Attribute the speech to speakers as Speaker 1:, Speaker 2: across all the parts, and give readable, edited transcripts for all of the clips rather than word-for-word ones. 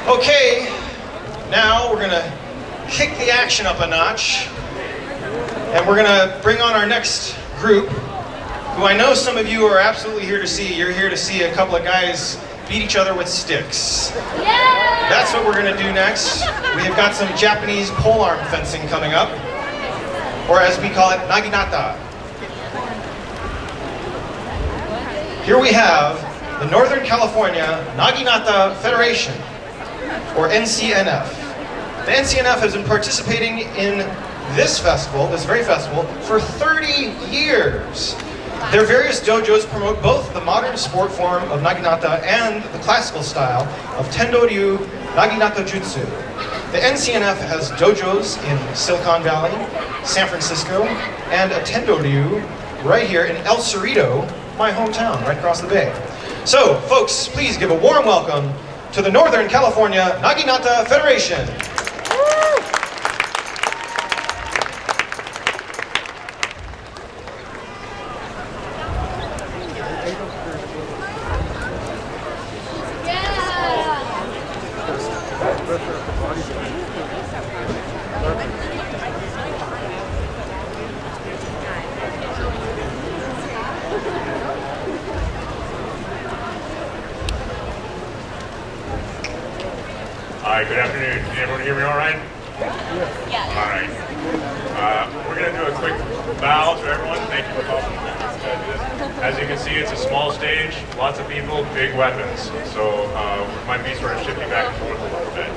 Speaker 1: Okay, now we're gonna kick the action up a notch, and we're gonna bring on our next group, who I know some of you are absolutely here to see. You're here to see a couple of guys beat each other with sticks.
Speaker 2: Yeah!
Speaker 1: That's what we're gonna do next. We have got some Japanese polearm fencing coming up, or as we call it, Naginata. Here we have the Northern California Naginata Federation, or NCNF. The NCNF has been participating in this festival, this very festival, for 30 years. Their various dojos promote both the modern sport form of Naginata and the classical style of Tendo-ryu Naginata Jutsu. The NCNF has dojos in Silicon Valley, San Francisco, and a Tendo-ryu right here in El Cerrito, my hometown, right across the bay. So, folks, please give a warm welcome to the Northern California Naginata Federation.
Speaker 3: Hi, good afternoon. Can everyone hear me all right?
Speaker 2: Yes.
Speaker 3: All right. We're going to do a quick bow to everyone. Thank you for coming. As you can see, it's a small stage, lots of people, big weapons. So we might be sort of shifting back and forth a little bit.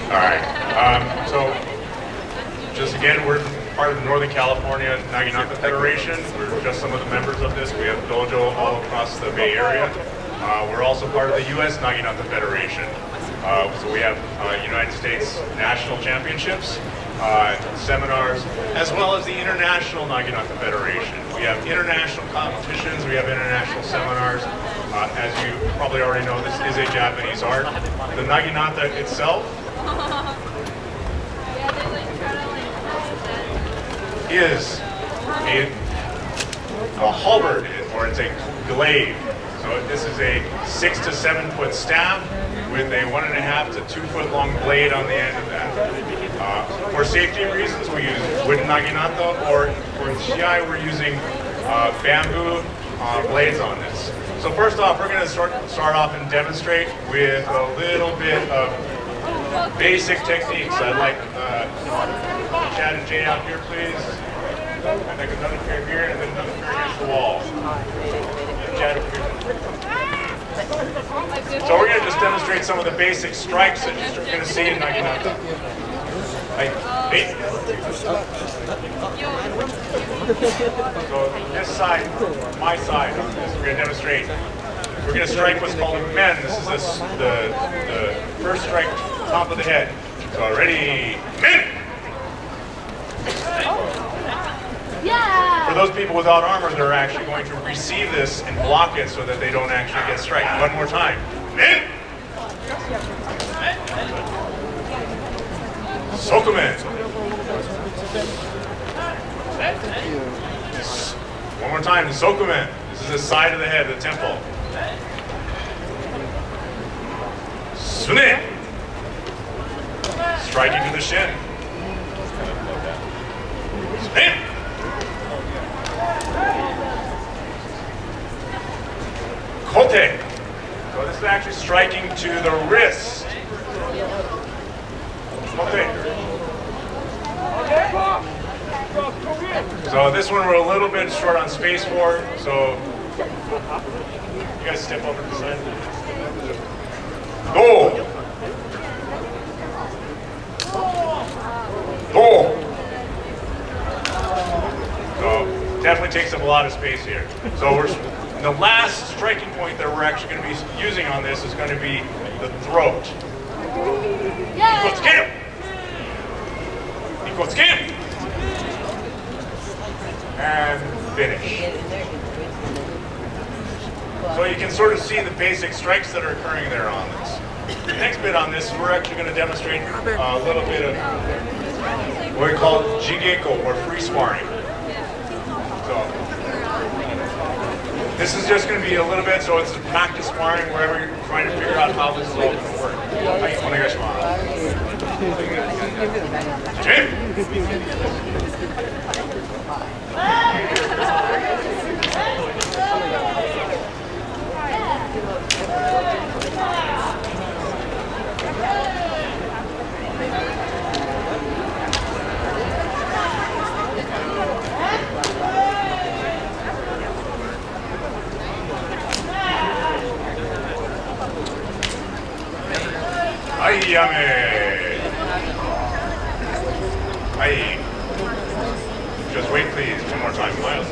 Speaker 3: Alright, so just again, we're part of the Northern California Naginata Federation. We're just some of the members of this. We have dojo all across the Bay Area. We're also part of the U.S. Naginata Federation. So we have United States National Championships, seminars, as well as the International Naginata Federation. We have international competitions, we have international seminars. As you probably already know, this is a Japanese art. The Naginata itself is a halberd, or it's a glaive. So this is a 6 to 7 foot staff with a 1.5 to 2 foot long blade on the end of that. For safety reasons, we use wooden Naginata, or for Shiai, we're using bamboo blades on this. So first off, we're going to start off and demonstrate with a little bit of basic techniques. I'd like Chad and Jay out here, please. And then another pair here, and then another pair against the wall. Chad over here. So we're going to just demonstrate some of the basic strikes that you're going to see in Naginata. So this side, my side on this, we're going to demonstrate. We're going to strike what's called a men. This is the first strike, top of the head. So ready, men!
Speaker 2: Yeah!
Speaker 3: For those people without armor, they're actually going to receive this and block it so that they don't actually get struck. One more time. Men! Sokumen. One more time, Sokumen. This is the side of the head, the temple. Sune. Striking to the shin. Sune. Kote. So this is actually striking to the wrist. Kote. So this one we're a little bit short on space for, so you guys step over to the side. Go! Go! So definitely takes up a lot of space here. So the last striking point that we're actually going to be using on this is going to be the throat.
Speaker 2: Yeah!
Speaker 3: And finish. So you can sort of see the basic strikes that are occurring there on this. The next bit on this, we're actually going to demonstrate a little bit of what we call jigeko, or free sparring. So this is just going to be a little bit, so it's a practice sparring wherever you're trying to figure out how this is all going to work. Right, Aye. Just wait, please. One more time, Miles.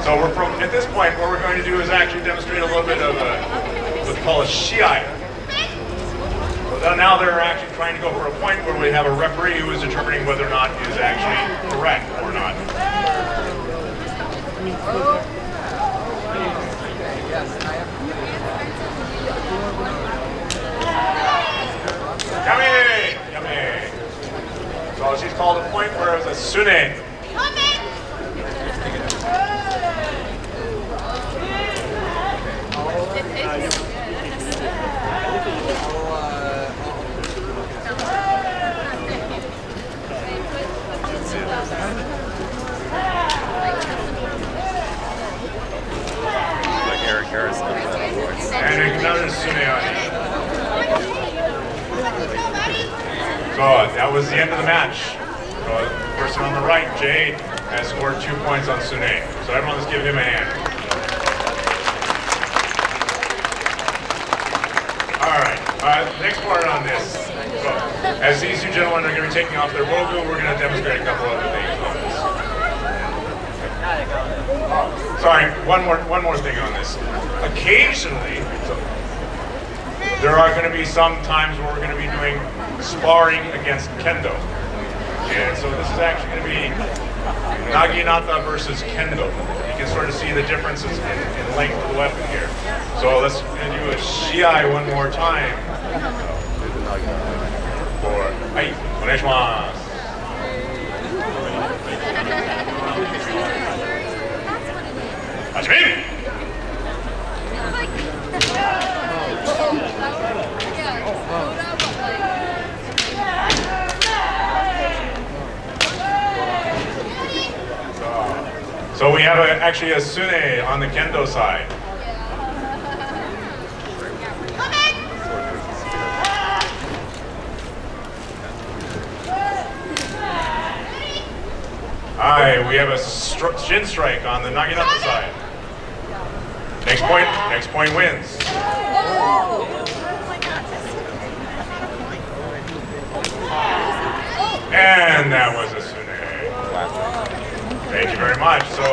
Speaker 3: So at this point, what we're going to do is actually demonstrate a little bit of what's called a shiai. So now they're actually trying to go for a point where we have a referee who is determining whether or not it is actually correct or not. Yummy! Yummy! So she's called a point where it was a sune. And another sune on it. So that was the end of the match. So the person on the right, Jay, has scored 2 points on Sune. So everyone, let's give him a hand. All right, next part on this. So, as these two gentlemen are going to be taking off their bogu, we're going to demonstrate a couple other things on this. Sorry, one more thing on this. Occasionally, there are going to be some times where we're going to be doing sparring against kendo. And so this is actually going to be Naginata versus kendo. You can sort of see the differences in length of the weapon here. So let's do a shiai one more time. For ai, onegaishimasu. Hajime! So we have actually a sune on the kendo side. Alright, we have a shin strike on the Naginata side. Next point wins. And that was a sune. Thank you very much. So,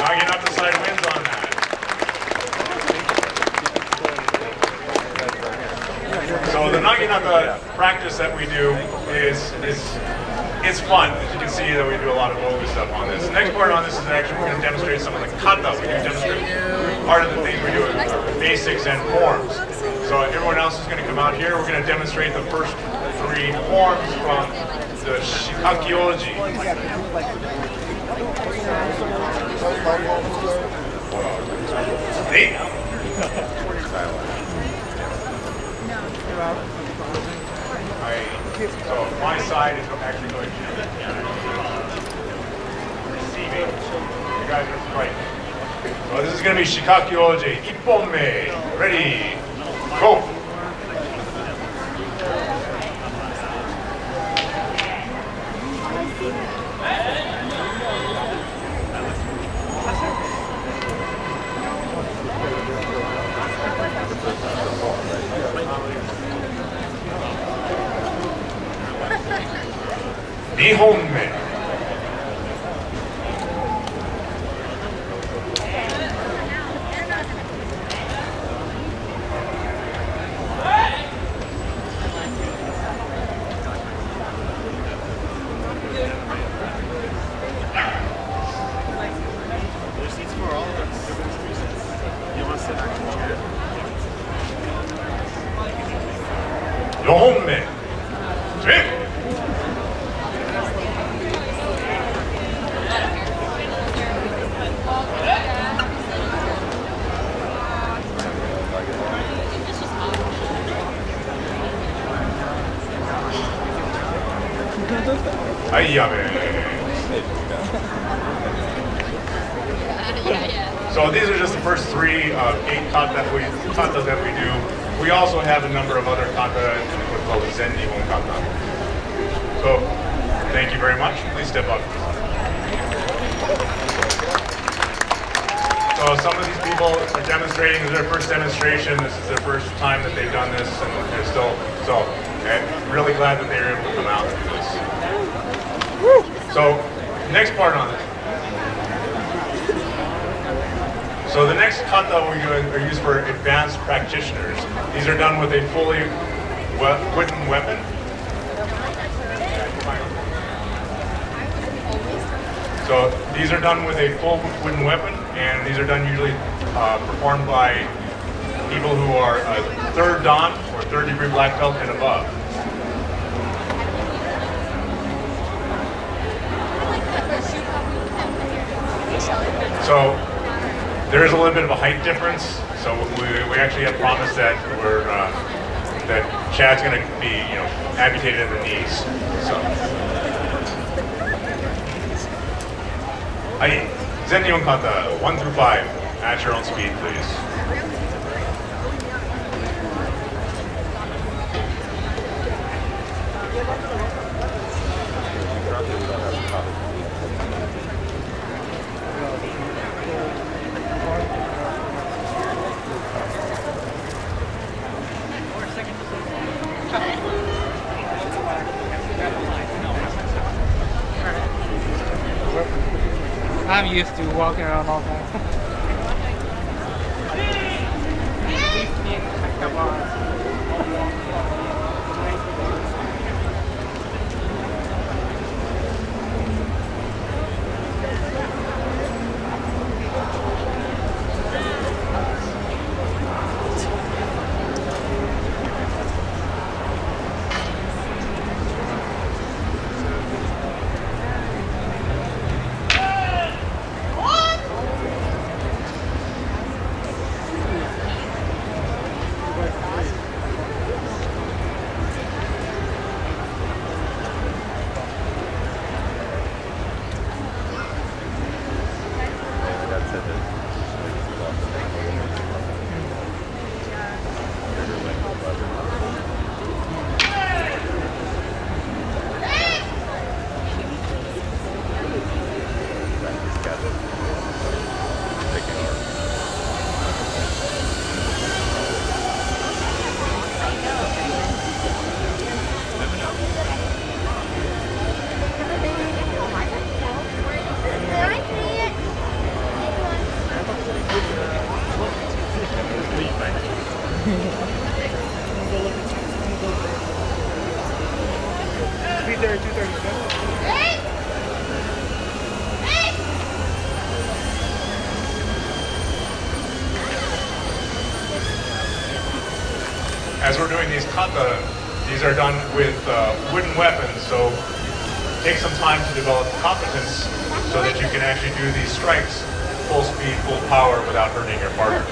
Speaker 3: Naginata side wins on that. So the Naginata practice that we do it's fun. As you can see that we do a lot of yoga stuff on this. The next part on this is actually we're going to demonstrate some of the kata. We can demonstrate part of the thing we do with basics and forms. So everyone else is going to come out here. We're going to demonstrate the first 3 forms from the Shikakyoji. So my side is actually going to receiving. You guys are fighting. So this is going to be Shikakyoji. Ipponme. Ready. Go. Nihonme.
Speaker 4: There's seats for all of them.
Speaker 3: Honme. Swim! So these are just the first 3 of 8 katas that we do. We also have a number of other kata in what's called the Zen Nihon kata. So thank you very much. Please step up. So some of these people are demonstrating. This is their first demonstration. This is their first time that they've done this, and they're still really glad that they were able to come out and do this. So next part on it. So the next kata we do are used for advanced practitioners. These are done with a fully wooden weapon. So these are done with a full wooden weapon, and these are done usually performed by people who are a 3rd dan or 3rd degree black belt and above. So there is a little bit of a height difference. So we actually have promised that that Chad's going to be amputated at the knees. So. Zen Nihon kata 1 through 5 at your own speed, please.
Speaker 4: I'm used to walking around all the time.
Speaker 3: As we're doing these kata, these are done with wooden weapons, so take some time to develop competence so that you can actually do these strikes full speed, full power without hurting your partner.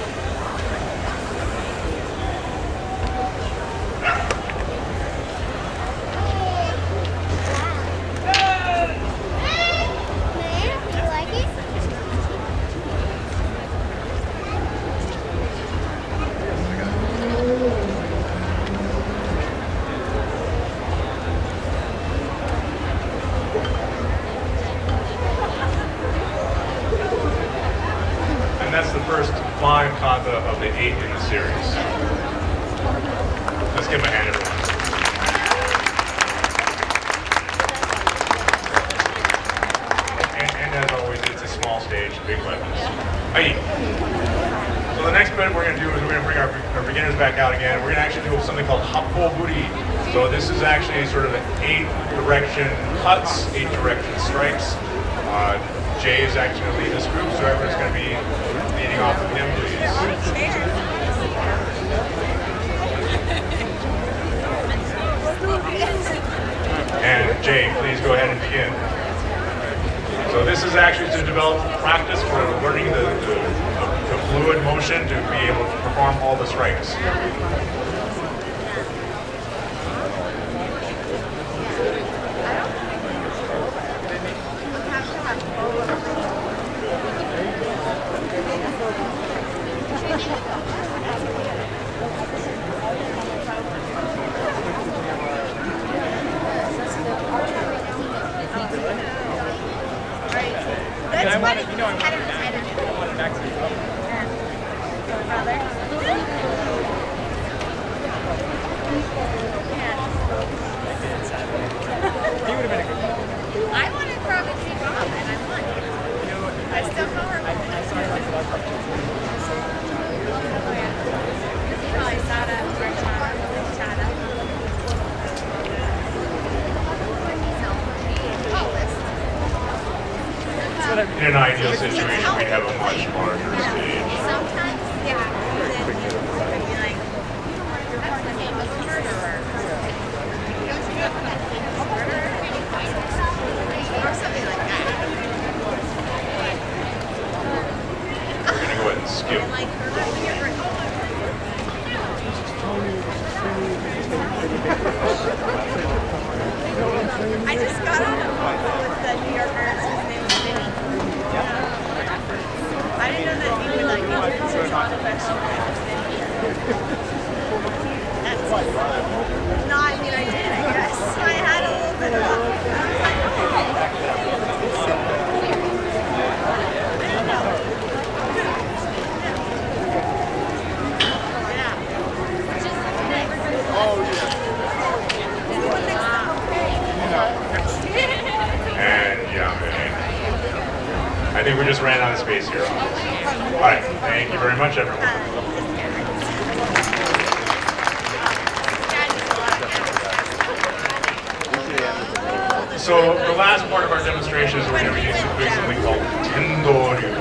Speaker 3: And that's the first 5 kata of the 8 in the series. Let's give him a hand, everyone. And as always, it's a small stage, big weapons. Aye. So the next bit we're going to do is we're going to bring our beginners back out again. We're going to actually do something called Happo Buri. So this is actually sort of an 8-direction cuts, 8-direction strikes. Jay is actually going to lead this group, so everyone's going to be leading off of him, please. And Jay, please go ahead and begin. So this is actually to develop practice for learning the fluid motion to be able to perform all the strikes.
Speaker 2: I wanted probably to take off and I won. I still know her. I saw that
Speaker 3: In an ideal situation, we'd have a much larger stage.
Speaker 2: Sometimes, yeah. Then you're like, that's the name of the murderer. Or something like that.
Speaker 3: We're going to go ahead and skip.
Speaker 2: I just got on a phone with the New Yorkers. His name was Vinny. I didn't know that he would like introduce his own affection. That's no, I mean I did, I guess. I had a little bit of I didn't know.
Speaker 3: And yeah, man. I think we just ran out of space here. All right, thank you very much, everyone. So the last part of our demonstration is we're going to be doing something called Tendoryu.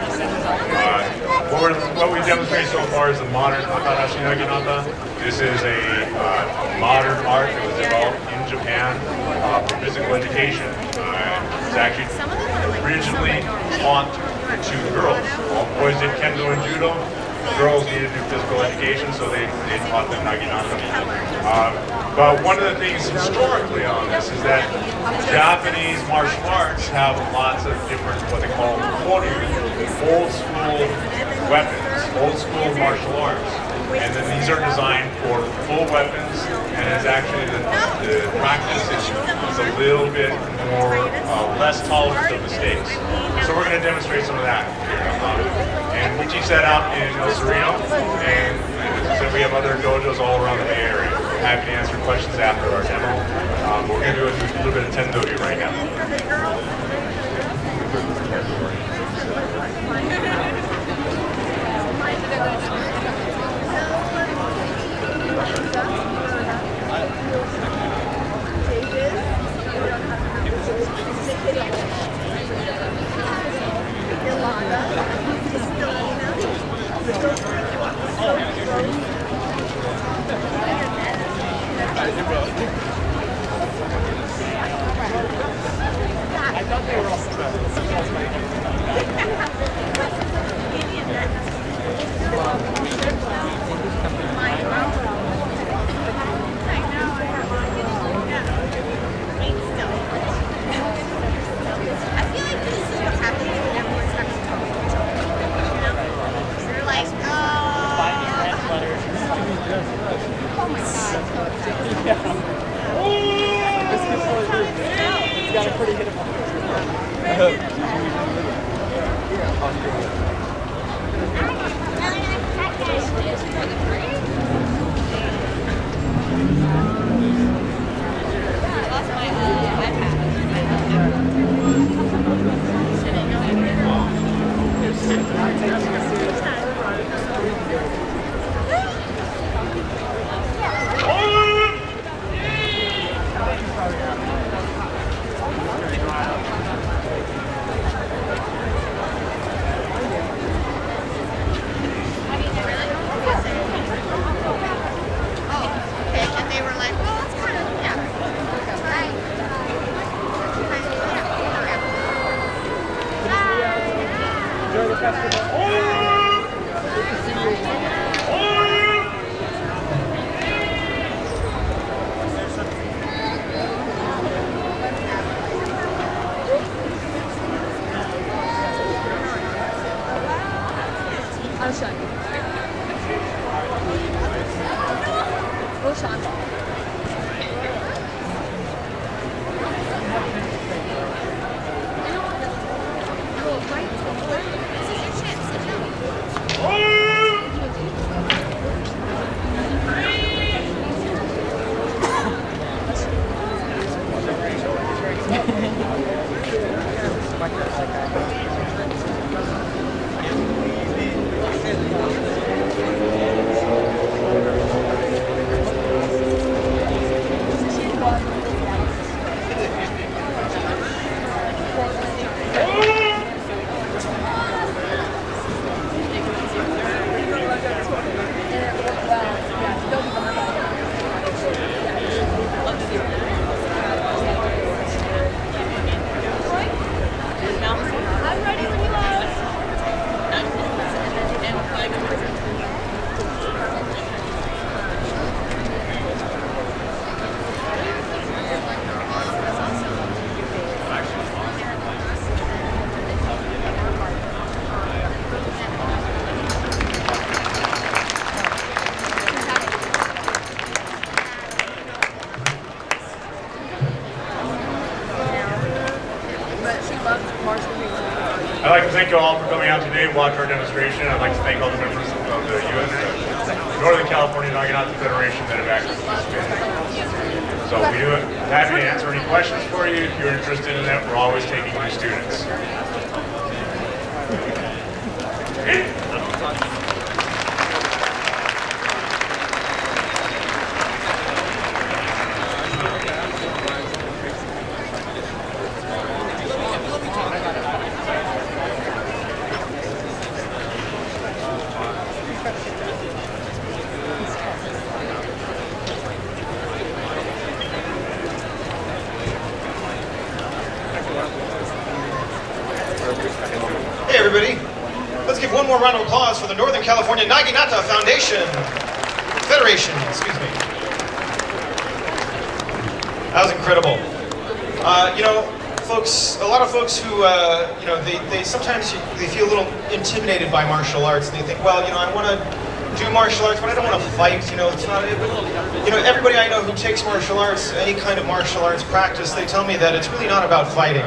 Speaker 3: What we demonstrated so far is the modern Atarashi Naginata. This is a modern art that was developed in Japan for physical education. It's actually originally taught to girls. All boys did kendo and judo. Girls needed to do physical education, so they taught them Naginata. But one of the things historically on this is that Japanese martial arts have lots of different, what they call koryu, old school weapons, old school martial arts. And then these are designed for full weapons, and it's actually the practice is a little bit more, less tolerant of mistakes. So we're going to demonstrate some of that here. And we teach that out in El Sereno, and as I said, we have other dojos all around the Bay Area. Happy to answer questions after our demo. We're going to do a little bit of Tendoryu right now.
Speaker 4: I thought they were all got a pretty hit of
Speaker 5: I'll show you. We'll show you.
Speaker 2: I'm ready when you are.
Speaker 5: But she loves martial music.
Speaker 3: I'd like to thank you all for coming out today and watch our demonstration. I'd like to thank all the members of the UN, Northern California Naginata Federation that have actually participated. So we do happy to answer any questions for you. If you're interested in that, we're always taking new students.
Speaker 1: Hey everybody, let's give one more round of applause for the Northern California Naginata Federation, excuse me. That was incredible. You know, folks, a lot of folks who, you know, they sometimes they feel a little intimidated by martial arts. They think, well, you know, I want to do martial arts, but I don't want to fight. You know, it's not. You know, everybody I know who takes martial arts, any kind of martial arts practice, they tell me that it's really not about fighting.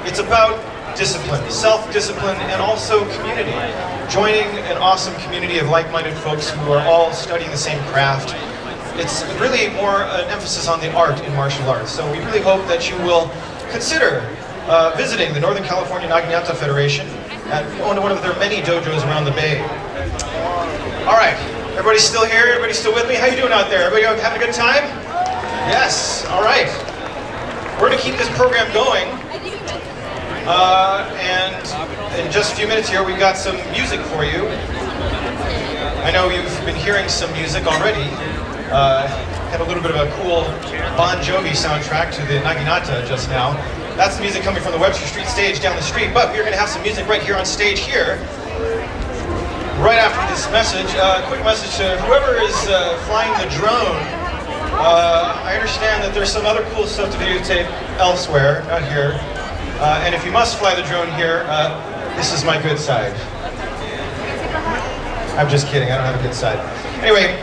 Speaker 1: It's about discipline, self-discipline, and also community. Joining an awesome community of like-minded folks who are all studying the same craft. It's really more an emphasis on the art in martial arts. So we really hope that you will consider visiting the Northern California Naginata Federation at one of their many dojos around the Bay. All right, everybody still here? Everybody still with me? How you doing out there? Everybody having a good time? Yes, all right. We're gonna keep this program going. And in just a few minutes here, we've got some music for you. I know you've been hearing some music already. Had a little bit of a cool Bon Jovi soundtrack to the Naginata just now. That's the music coming from the Webster Street stage down the street, but we're going to have some music right here on stage here. Right after this message, quick message to whoever is flying the drone. I understand that there's some other cool stuff to videotape elsewhere, not here. And if you must fly the drone here, this is my good side. I'm just kidding, I don't have a good side. Anyway,